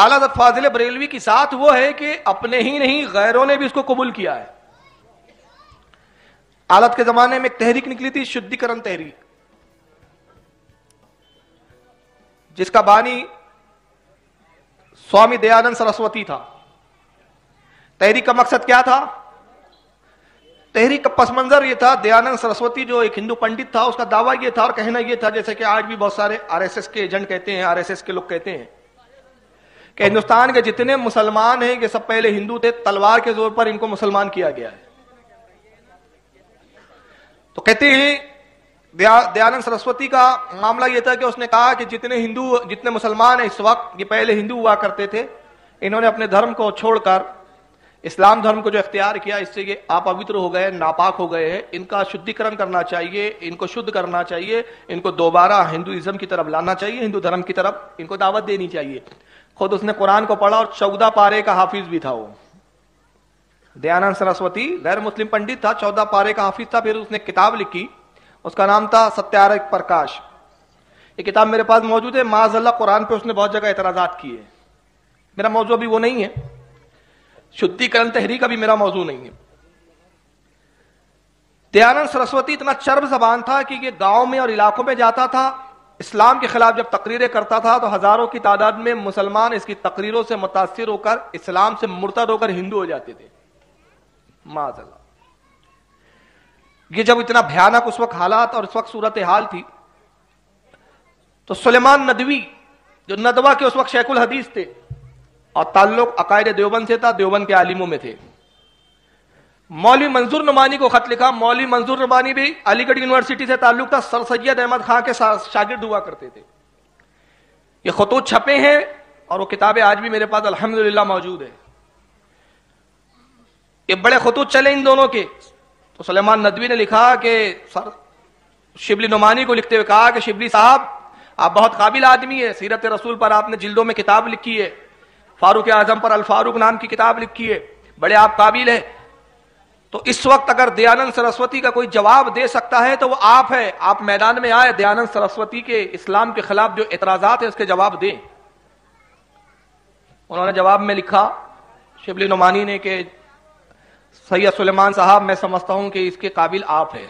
اعلیٰ حضرت فاضل بریلوی کی ساتھ وہ ہے کہ اپنے ہی نہیں غیروں نے بھی اس کو قبول کیا ہے. آلت کے زمانے میں ایک تحریک نکلی تھی، شدھیکرن تحریک، جس کا بانی سوامی دیانند سرسوتی تھا. تحریک کا مقصد کیا تھا؟ تحریک کا پس منظر یہ تھا، دیانند سرسوتی جو ایک ہندو پنڈت تھا، اس کا دعویٰ یہ تھا اور کہنا یہ تھا، جیسے کہ آج بھی بہت سارے آر ایس ایس کے ایجنٹ کہتے ہیں، آر ایس ایس کے لوگ کہتے ہیں کہ ہندوستان کے جتنے مسلمان ہیں یہ سب پہلے ہندو تھے، تلوار کے زور پر ان کو مسلمان کیا گیا ہے. تو کہتے ہیں دیانند سرسوتی کا معاملہ یہ تھا کہ اس نے کہا کہ جتنے مسلمان ہیں اس وقت، یہ پہلے ہندو ہوا کرتے تھے، انہوں نے اپنے دھرم کو چھوڑ کر اسلام دھرم کو جو اختیار کیا، اس سے یہ اپوتر ہو گئے، ناپاک ہو گئے ہیں، ان کا شدھیکرن کرنا چاہیے، ان کو شدھ کرنا چاہیے، ان کو دوبارہ ہندوازم کی طرف لانا چاہیے، ہندو دھرم کی طرف ان کو دعوت دینی چاہیے. خود اس نے قرآن کو پڑھا اور 14 پارے کا حافظ بھی تھا. وہ دیانند سرسوتی غیر مسلم پنڈت تھا، 14 پارے کا حافظ تھا. پھر اس نے کتاب لکھی، اس کا نام تھا ستیارک پرکاش. یہ کتاب میرے پاس موجود ہے. معاذ اللہ قرآن پہ اس نے بہت جگہ اعتراضات کیے. میرا موضوع بھی وہ نہیں ہے، شدھیکرن تحریک کا بھی میرا موضوع نہیں ہے. دیانند سرسوتی اتنا چرب زبان تھا کہ یہ گاؤں میں اور علاقوں میں جاتا تھا، اسلام کے خلاف جب تقریریں کرتا تھا تو ہزاروں کی تعداد میں مسلمان اس کی تقریروں سے متاثر ہو کر اسلام سے مرتد ہو کر ہندو ہو جاتے تھے. معاذ اللہ. یہ جب اتنا بھیانک اس وقت حالات اور اس وقت صورتحال تھی تو سلیمان ندوی جو ندوہ کے اس وقت شیخ الحدیث تھے اور تعلق عقائد دیوبند سے تھا، دیوبند کے عالموں میں تھے، مولوی منظور نعمانی کو خط لکھا. مولوی منظور نعمانی بھی علی گڑھ یونیورسٹی سے تعلق تھا، سر سید احمد خان کے شاگرد ہوا کرتے تھے. یہ خطوط چھپے ہیں اور وہ کتابیں آج بھی میرے پاس الحمدللہ موجود ہے. یہ بڑے خطوط چلے ان دونوں کے. تو سلیمان ندوی نے لکھا کہ سر شبلی نعمانی کو لکھتے ہوئے کہا کہ شبلی صاحب آپ بہت قابل آدمی ہے، سیرت رسول پر آپ نے جلدوں میں کتاب لکھی ہے، فاروق اعظم پر الفاروق نام کی کتاب لکھی ہے، بڑے آپ قابل ہیں. تو اس وقت اگر دیانند سرسوتی کا کوئی جواب دے سکتا ہے تو وہ آپ ہے. آپ میدان میں آئے، دیانند سرسوتی کے اسلام کے خلاف جو اعتراضات ہیں اس کے جواب دیں. انہوں نے جواب میں لکھا شبلی نعمانی نے کہ سید سلیمان صاحب میں سمجھتا ہوں کہ اس کے قابل آپ ہیں،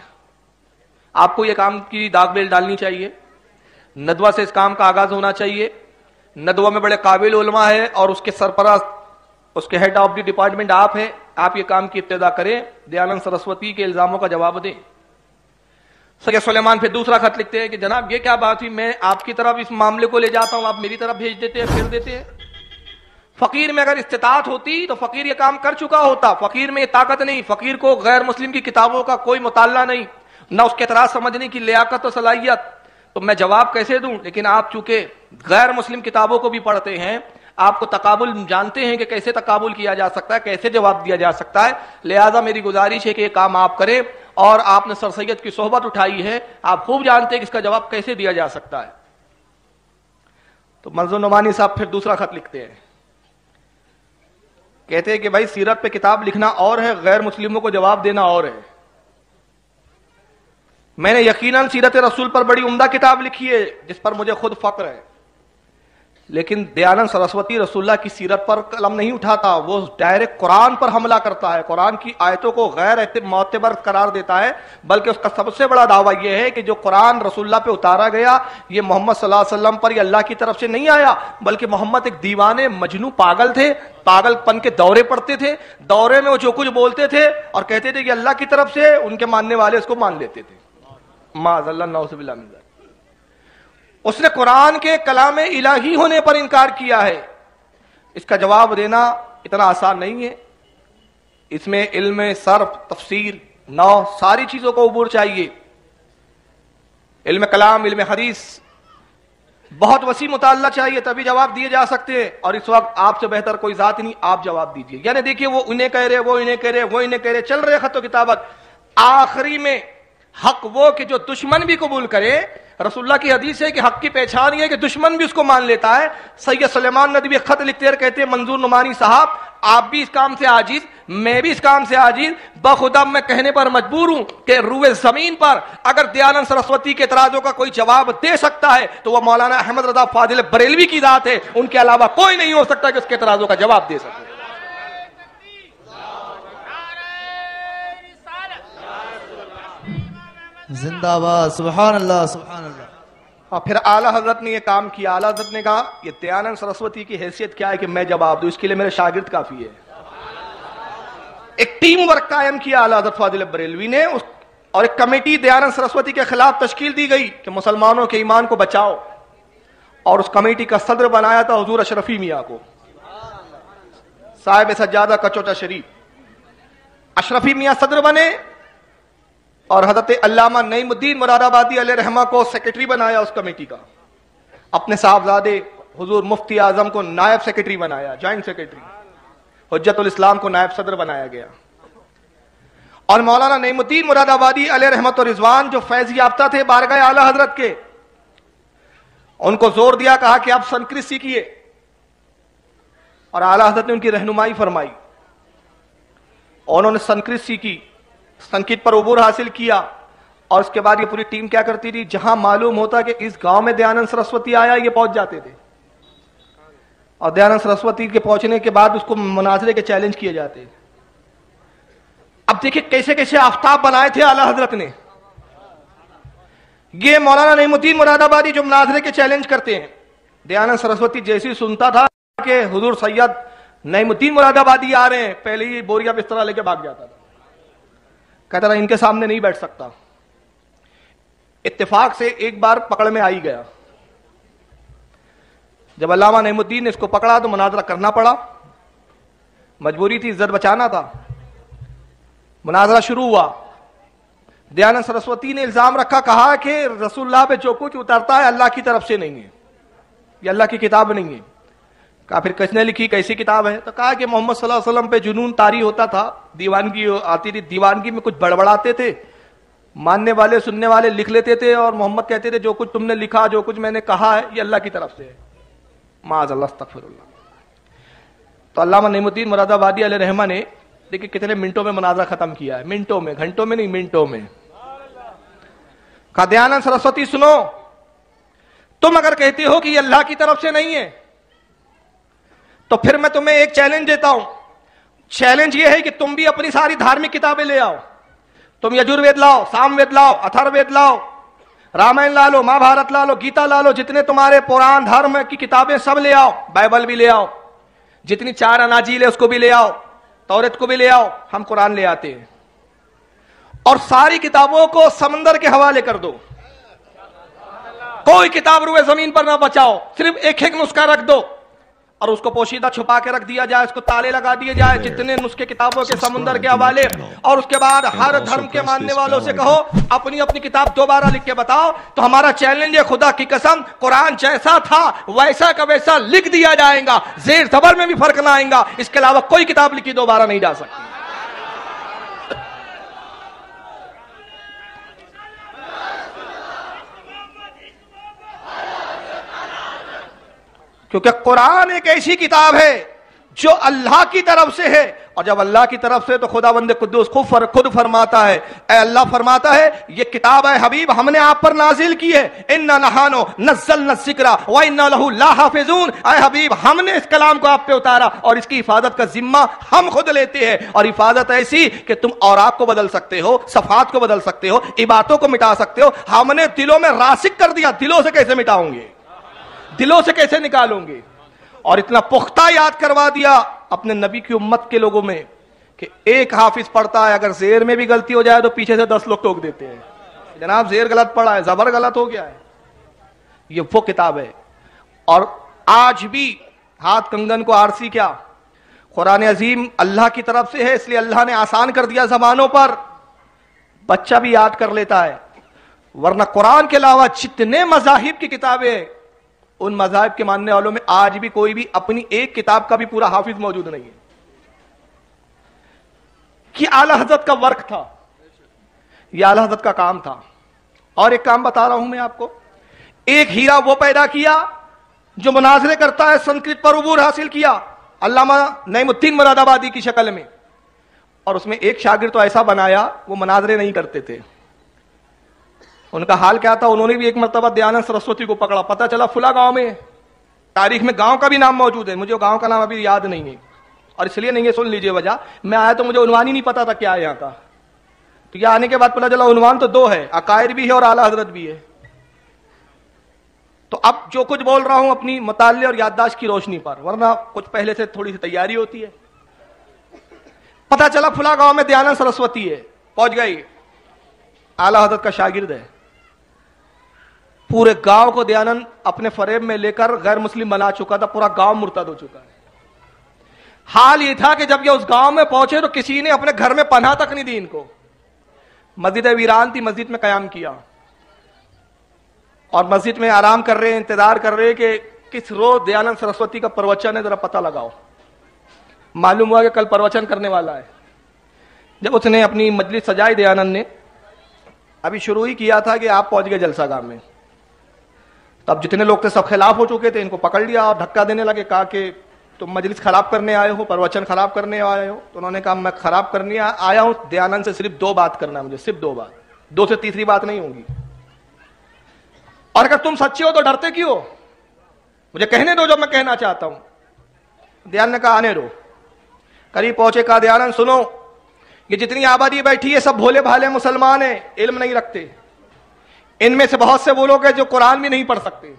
آپ کو یہ کام کی داغ بیل ڈالنی چاہیے، ندوہ سے اس کام کا آغاز ہونا چاہیے. ندوہ میں بڑے قابل علماء ہے اور اس کے سرپرست، اس کے ہیڈ آف دی ڈپارٹمنٹ آپ ہیں، آپ یہ کام کی ابتدا کریں، دیانند سرسوتی کے الزاموں کا جواب دیں. سید سلیمان پھر دوسرا خط لکھتے ہیں کہ جناب یہ کیا بات ہوئی، میں آپ کی طرف اس معاملے کو لے جاتا ہوں، آپ میری طرف بھیج دیتے ہیں، پھر دیتے ہیں. فقیر میں اگر استطاعت ہوتی تو فقیر یہ کام کر چکا ہوتا. فقیر میں یہ طاقت نہیں، فقیر کو غیر مسلم کی کتابوں کا کوئی مطالعہ نہیں، نہ اس کے اعتراض سمجھنے کی لیاقت و صلاحیت، تو میں جواب کیسے دوں. لیکن آپ چونکہ غیر مسلم کتابوں کو بھی پڑھتے ہیں، آپ کو تقابل جانتے ہیں کہ کیسے تقابل کیا جا سکتا ہے، کیسے جواب دیا جا سکتا ہے، لہذا میری گزارش ہے کہ یہ کام آپ کریں. اور آپ نے سر سید کی صحبت اٹھائی ہے، آپ خوب جانتے ہیں کہ اس کا جواب کیسے دیا جا سکتا ہے. تو منظور نعمانی صاحب پھر دوسرا خط لکھتے ہیں، کہتے ہیں کہ بھائی سیرت پہ کتاب لکھنا اور ہے، غیر مسلموں کو جواب دینا اور ہے. میں نے یقیناً سیرت رسول پر بڑی عمدہ کتاب لکھی ہے جس پر مجھے خود فخر ہے، لیکن دیانند سرسوتی رسول اللہ کی سیرت پر قلم نہیں اٹھاتا، وہ ڈائریکٹ قرآن پر حملہ کرتا ہے، قرآن کی آیتوں کو غیر معتبر قرار دیتا ہے. بلکہ اس کا سب سے بڑا دعویٰ یہ ہے کہ جو قرآن رسول اللہ پہ اتارا گیا یہ محمد صلی اللہ علیہ وسلم پر یہ اللہ کی طرف سے نہیں آیا، بلکہ محمد ایک دیوانے مجنوں پاگل تھے، پاگل پن کے دورے پڑتے تھے، دورے میں وہ جو کچھ بولتے تھے اور کہتے تھے کہ اللہ کی طرف سے، ان کے ماننے والے اس کو مان لیتے تھے. معاذ اللہ، نعوذ باللہ من ذلک. اس نے قرآن کے کلام الہی ہونے پر انکار کیا ہے. اس کا جواب دینا اتنا آسان نہیں ہے، اس میں علم صرف، تفسیر، نحو، ساری چیزوں کو عبور چاہیے. علم کلام، علم حدیث، بہت وسیع مطالعہ چاہیے، تبھی جواب دیے جا سکتے ہیں. اور اس وقت آپ سے بہتر کوئی ذات نہیں، آپ جواب دیجیے. یعنی دیکھیے وہ انہیں کہہ رہے، وہ انہیں کہہ رہے، وہ انہیں کہہ رہے، چل رہے خط و کتابت. آخری میں حق وہ کہ جو دشمن بھی قبول کرے. رسول اللہ کی حدیث ہے کہ حق کی پہچان یہ ہے کہ دشمن بھی اس کو مان لیتا ہے. سید سلیمان ندوی خط لکھتے ہیں، کہتے ہیں منظور نعمانی صاحب آپ بھی اس کام سے عاجز، میں بھی اس کام سے عاجز، بخدا میں کہنے پر مجبور ہوں کہ روئے زمین پر اگر دیانند سرسوتی کے اعتراضوں کا کوئی جواب دے سکتا ہے تو وہ مولانا احمد رضا فاضل بریلوی کی ذات ہے، ان کے علاوہ کوئی نہیں ہو سکتا کہ اس کے اعتراضوں کا جواب دے سکے۔ زندہ باد، سبحان اللہ سبحان اللہ۔ اور پھر اعلیٰ حضرت نے یہ کام کیا، اعلیٰ حضرت نے کہا یہ دیانند سرسوتی کی حیثیت کیا ہے کہ میں جواب دوں، اس کے لیے میرے شاگرد کافی ہے۔ ایک ٹیم ورک قائم کیا اعلیٰ حضرت فاضل بریلوی نے، اور ایک کمیٹی دیانند سرسوتی کے خلاف تشکیل دی گئی کہ مسلمانوں کے ایمان کو بچاؤ، اور اس کمیٹی کا صدر بنایا تھا حضور اشرفی میاں کو، صاحب سجادہ کچوٹا شریف۔ اشرفی میاں صدر بنے، اور حضرت علامہ نعیم الدین مراد آبادی علیہ رحمہ کو سیکرٹری بنایا اس کمیٹی کا، اپنے صاحبزادے حضور مفتی اعظم کو نائب سیکرٹری بنایا، جوائنٹ سیکرٹری، حجت الاسلام کو نائب صدر بنایا گیا، اور مولانا نعیم الدین مراد آبادی علیہ رحمت و رضوان جو فیض یافتہ تھے بارگاہ اعلیٰ حضرت کے، ان کو زور دیا، کہا کہ آپ سنسکرت سیکھیے، اور اعلیٰ حضرت نے ان کی رہنمائی فرمائی، اور انہوں نے سنسکرت سیکھی، سنسکرت پر عبور حاصل کیا، اور اس کے بعد یہ پوری ٹیم کیا کرتی تھی، جہاں معلوم ہوتا کہ اس گاؤں میں دیانند سرسوتی آیا یہ پہنچ جاتے تھے، اور دیانند سرسوتی کے پہنچنے کے بعد اس کو مناظرے کے چیلنج کیے جاتے۔ اب دیکھیں کیسے کیسے آفتاب بنائے تھے اعلیٰ حضرت نے۔ یہ مولانا نعیم الدین مراد آبادی جو مناظرے کے چیلنج کرتے ہیں، دیانند سرسوتی جیسی سنتا تھا کہ حضور سید نعیم الدین مراد آبادی آ رہے ہیں، پہلے ہی بوریا بسترا لے کے بھاگ جاتا تھا، کہتا تھا ان کے سامنے نہیں بیٹھ سکتا۔ اتفاق سے ایک بار پکڑ میں آئی گیا، جب علامہ نعیم الدین نے اس کو پکڑا تو مناظرہ کرنا پڑا، مجبوری تھی، عزت بچانا تھا۔ مناظرہ شروع ہوا، دیانند سرسوتی نے الزام رکھا، کہا کہ رسول اللہ پہ جو کچھ اترتا ہے اللہ کی طرف سے نہیں ہے، یہ اللہ کی کتاب نہیں ہے۔ کہا پھر کس نے لکھی، کیسی کتاب ہے؟ تو کہا کہ محمد صلی اللہ علیہ وسلم پہ جنون طاری ہوتا تھا، دیوانگی آتی تھی، دیوانگی میں کچھ بڑبڑاتے تھے، ماننے والے سننے والے لکھ لیتے تھے، اور محمد کہتے تھے جو کچھ تم نے لکھا، جو کچھ میں نے کہا ہے یہ اللہ کی طرف سے ہے، معاذ اللہ استغفر اللہ۔ تو علامہ نعیم الدین مراد آبادی علیہ رحمہ نے دیکھیں کتنے منٹوں میں مناظرہ ختم کیا ہے، منٹوں میں، گھنٹوں میں نہیں، منٹوں میں۔ کہا دیانند سرسوتی سنو، تم اگر کہتے ہو کہ یہ اللہ کی طرف سے نہیں ہے تو پھر میں تمہیں ایک چیلنج دیتا ہوں۔ چیلنج یہ ہے کہ تم بھی اپنی ساری دھارمک کتابیں لے آؤ، تم یجوروید لاؤ، سام وید لاؤ، اتھروید لاؤ، رامائن لا لو، مہا بھارت لا لو، گیتا لا لو، جتنے تمہارے پران دھرم کی کتابیں سب لے آؤ، بائبل بھی لے آؤ، جتنی 4 اناجیل ہے اس کو بھی لے آؤ، توریت کو بھی لے آؤ، ہم قرآن لے آتے ہیں، اور ساری کتابوں کو سمندر کے حوالے کر دو، کوئی کتاب روئے زمین پر نہ بچاؤ، صرف ایک ایک نسخہ رکھ دو، اور اس کو پوشیدہ چھپا کے رکھ دیا جائے، اس کو تالے لگا دیے جائے، جتنے نسخے کتابوں کے سمندر کے حوالے، اور اس کے بعد ہر دھرم کے ماننے والوں سے کہو اپنی اپنی کتاب دوبارہ لکھ کے بتاؤ۔ تو ہمارا چیلنج ہے، خدا کی قسم قرآن جیسا تھا ویسا کا ویسا لکھ دیا جائے گا، زیر زبر میں بھی فرق نہ آئے گا، اس کے علاوہ کوئی کتاب لکھی دوبارہ نہیں جا سکتی۔ کیونکہ قرآن ایک ایسی کتاب ہے جو اللہ کی طرف سے ہے، اور جب اللہ کی طرف سے تو خدا بند قدوس خود فرماتا ہے، اے اللہ فرماتا ہے یہ کتاب ہے حبیب ہم نے آپ پر نازل کی ہے، اِنَّا نَحْنُ نَزَّلْنَا الذِّكْرَ وَإِنَّا لَهُ لَحَافِظُونَ، اے حبیب ہم نے اس کلام کو آپ پہ اتارا اور اس کی حفاظت کا ذمہ ہم خود لیتے ہیں، اور حفاظت ایسی کہ تم اوراق کو بدل سکتے ہو، صفحات کو بدل سکتے ہو، عبادتوں کو مٹا سکتے ہو، ہم نے دلوں میں راسخ کر دیا، دلوں سے کیسے مٹاؤں گے، دلوں سے کیسے نکالوں گے، اور اتنا پختہ یاد کروا دیا اپنے نبی کی امت کے لوگوں میں کہ ایک حافظ پڑھتا ہے، اگر زیر میں بھی غلطی ہو جائے تو پیچھے سے 10 لوگ ٹوک دیتے ہیں، جناب زیر غلط پڑھا ہے، زبر غلط ہو گیا ہے۔ یہ وہ کتاب ہے، اور آج بھی ہاتھ کنگن کو آرسی کیا، قرآن عظیم اللہ کی طرف سے ہے، اس لیے اللہ نے آسان کر دیا زبانوں پر، بچہ بھی یاد کر لیتا ہے، ورنہ قرآن کے علاوہ جتنے مذاہب کی کتابیں ہیں ان مذاہب کے ماننے والوں میں آج بھی کوئی بھی اپنی ایک کتاب کا بھی پورا حافظ موجود نہیں ہے۔ کہ اعلی حضرت کا ورک تھا، یہ اعلی حضرت کا کام تھا۔ اور ایک کام بتا رہا ہوں میں آپ کو، ایک ہیرا وہ پیدا کیا جو مناظرے کرتا ہے، سنسکرت پر عبور حاصل کیا، علامہ نعیم الدین مراد آبادی کی شکل میں. اور اس میں ایک شاگرد تو ایسا بنایا, وہ مناظرے نہیں کرتے تھے. ان کا حال کیا تھا, انہوں نے بھی ایک مرتبہ دیانند سرسوتی کو پکڑا, پتا چلا فلاں گاؤں میں, تاریخ میں گاؤں کا بھی نام موجود ہے, مجھے گاؤں کا نام ابھی یاد نہیں ہے, اور اس لیے نہیں ہے, سن لیجئے وجہ. میں آیا تو مجھے عنوان ہی نہیں پتا تھا کیا ہے یہاں کا, تو یہ آنے کے بعد پتا چلا عنوان تو دو ہے, عقائد بھی ہے اور اعلیٰ حضرت بھی ہے. تو اب جو کچھ بول رہا ہوں اپنی مطالعے اور یادداشت کی روشنی پر, ورنہ کچھ پہلے سے تھوڑی سی تیاری ہوتی ہے. پتا چلا فلاں گاؤں میں دیانند سرسوتی ہے, پہنچ گئی, اعلیٰ حضرت کا شاگرد ہے. پورے گاؤں کو دیانند اپنے فریب میں لے کر غیر مسلم بنا چکا تھا, پورا گاؤں مرتد ہو چکا ہے. حال یہ تھا کہ جب یہ اس گاؤں میں پہنچے تو کسی نے اپنے گھر میں پناہ تک نہیں دی ان کو. مسجد ویران تھی, مسجد میں قیام کیا, اور مسجد میں آرام کر رہے ہیں, انتظار کر رہے ہیں کہ کس روز دیانند سرسوتی کا پروچن ہے, ذرا پتہ لگاؤ. معلوم ہوا کہ کل پروچن کرنے والا ہے. جب اس نے اپنی مجلس سجائی, دیانند نے ابھی شروع ہی کیا تھا کہ آپ پہنچ گئے جلسہ گاہ میں. تب جتنے لوگ تھے سب خلاف ہو چکے تھے, ان کو پکڑ لیا اور دھکا دینے لگے, کہا کہ تم مجلس خراب کرنے آئے ہو, پروچن خراب کرنے آئے ہو. تو انہوں نے کہا میں خراب کرنے آیا ہوں, دیانند سے صرف 2 بات کرنا ہے مجھے, صرف 2 بات, 2 سے تیسری بات نہیں ہوگی. اور اگر تم سچے ہو تو ڈرتے کیوں, مجھے کہنے دو جو میں کہنا چاہتا ہوں. دیانند نے کہا آنے دو. قریب پہنچے, کہا دیانند سنو, یہ جتنی آبادی بیٹھی ہے سب بھولے بھالے مسلمان ہیں, علم نہیں رکھتے. ان میں سے بہت سے وہ لوگ ہیں جو قرآن بھی نہیں پڑھ سکتے.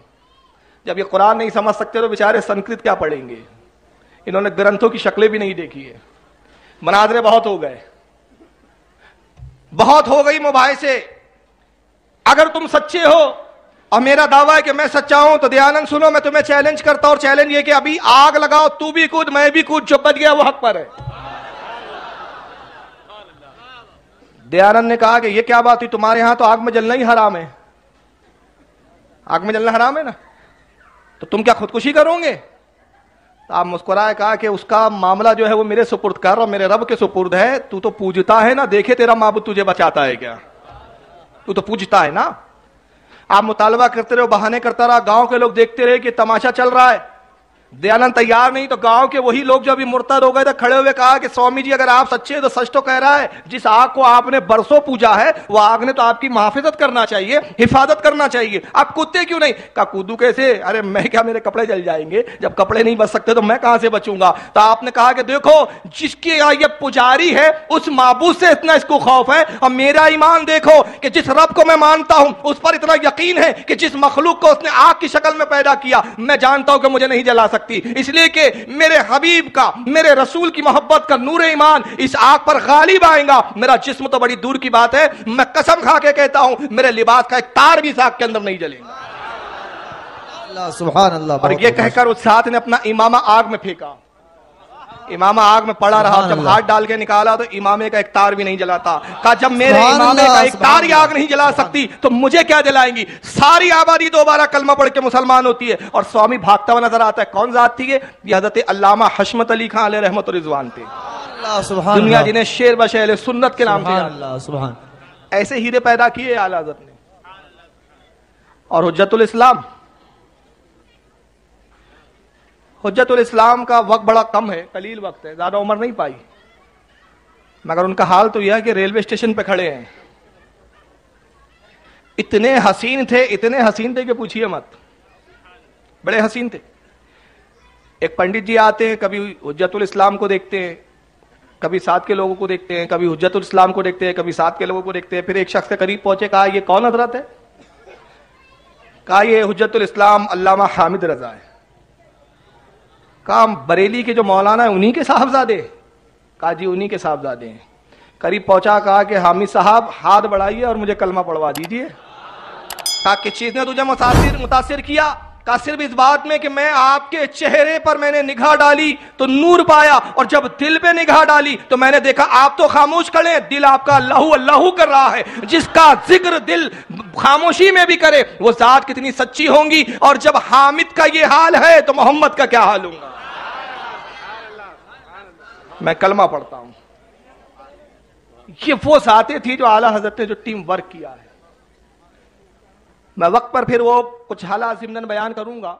جب یہ قرآن نہیں سمجھ سکتے تو بیچارے سنسکرت کیا پڑھیں گے, انہوں نے گرنتھوں کی شکلیں بھی نہیں دیکھی ہے. مناظرے بہت ہو گئے, بہت ہو گئی مباحثے. اگر تم سچے ہو اور میرا دعویٰ ہے کہ میں سچا ہوں تو دیانند سنو, میں تمہیں چیلنج کرتا ہوں, اور چیلنج یہ کہ ابھی آگ لگاؤ, تو بھی کود میں بھی کود, جو بچ گیا وہ حق پر ہے. دیانند نے کہا کہ یہ کیا بات ہوئی, تمہارے ہاں تو آگ میں جلنا ہی حرام ہے. آگ میں جلنا حرام ہے نا, تو تم کیا خودکشی کرو گے؟ تو آپ مسکرائے, کہا کہ اس کا معاملہ جو ہے وہ میرے سپرد کر اور میرے رب کے سپرد ہے. تو پوجتا ہے نا, دیکھے تیرا معبود تجھے بچاتا ہے کیا, تو پوجتا ہے نا. آپ مطالبہ کرتے رہو, بہانے کرتا رہا, گاؤں کے لوگ دیکھتے رہے کہ تماشا چل رہا ہے. دیانند تیار نہیں, تو گاؤں کے وہی لوگ جو ابھی مرتد ہو گئے تھے کھڑے ہوئے کہا کہ سوامی جی اگر آپ سچے تو سچ تو کہہ رہا ہے, جس آگ کو آپ نے برسوں پوجا ہے وہ آگ نے تو آپ کی محافظت کرنا چاہیے, حفاظت کرنا چاہیے, آپ کودتے کیوں نہیں؟ کہا کودوں کیسے, ارے میں کیا, میرے کپڑے جل جائیں گے, جب کپڑے نہیں بچ سکتے تو میں کہاں سے بچوں گا. تو آپ نے کہا کہ دیکھو جس کی یہ پجاری ہے اس معبود سے اتنا اس کو خوف ہے, اور میرا ایمان دیکھو کہ جس رب کو میں مانتا ہوں اس پر اتنا یقین ہے کہ جس مخلوق کو اس نے آگ کی شکل میں پیدا کیا میں جانتا ہوں کہ مجھے نہیں جلا سکتی, اس لیے کہ میرے حبیب کا, میرے رسول کی محبت کا نور ایمان اس آگ پر غالب آئے گا. میرا جسم تو بڑی دور کی بات ہے, میں قسم کھا کے کہتا ہوں میرے لباس کا ایک تار بھی اس آگ کے اندر نہیں جلے گا. اللہ سبحان اللہ. اور یہ کہہ کر اس ساتھ نے اپنا امامہ آگ میں پھینکا. امامہ آگ میں پڑا رہا, جب ہاتھ ڈال کے نکالا تو امامے کا ایک تار بھی نہیں جلاتا. کہا جب میرے امامے کا ایک تار ہی آگ نہیں جلا سکتی تو مجھے کیا جلائیں گی. ساری آبادی دوبارہ کلمہ پڑھ کے مسلمان ہوتی ہے, اور سوامی بھاگتا ہوا نظر آتا ہے. کون ذات تھی یہ حضرت علامہ حشمت علی خان علیہ رحمت و رضوان تھے. دنیا جنہیں شیر بشیر سنت کے نام سے ایسے ہیرے پیدا کیے اعلیٰ حضرت نے. اور حجت الاسلام, حجت الاسلام کا وقت بڑا کم ہے, قلیل وقت ہے, زیادہ عمر نہیں پائی, مگر ان کا حال تو یہ ہے کہ ریلوے اسٹیشن پہ کھڑے ہیں. اتنے حسین تھے کہ پوچھئے مت, بڑے حسین تھے. ایک پنڈت جی آتے ہیں, کبھی حجت الاسلام کو دیکھتے ہیں, کبھی ساتھ کے لوگوں کو دیکھتے ہیں, کبھی حجت الاسلام کو دیکھتے ہیں, کبھی ساتھ کے لوگوں کو دیکھتے ہیں. پھر ایک شخص کے قریب پہنچے, کہا یہ کون حضرت ہے؟ کہا یہ حجت الاسلام علامہ حامد رضا ہے. کہا بریلی کے جو مولانا ہیں انہی کے صاحبزادے؟ کہا جی انہی کے صاحبزادے ہیں. قریب پہنچا, کہا کہ حامد صاحب ہاتھ بڑھائیے اور مجھے کلمہ پڑھوا دیجئے. کہا کس چیز نے تجھے متاثر کیا؟ کہا صرف اس بات میں کہ میں آپ کے چہرے پر میں نے نگاہ ڈالی تو نور پایا, اور جب دل پہ نگاہ ڈالی تو میں نے دیکھا آپ تو خاموش کھڑے, دل آپ کا اللہ اللہ کر رہا ہے. جس کا ذکر دل خاموشی میں بھی کرے وہ ذات کتنی سچی ہوں گی, اور جب حامد کا یہ حال ہے تو محمد کا کیا حال ہوگا. میں کلمہ پڑھتا ہوں. یہ وہ ذاتیں تھی جو اعلیٰ حضرت نے جو ٹیم ورک کیا ہے. میں وقت پر پھر وہ کچھ حالات ضمناً بیان کروں گا.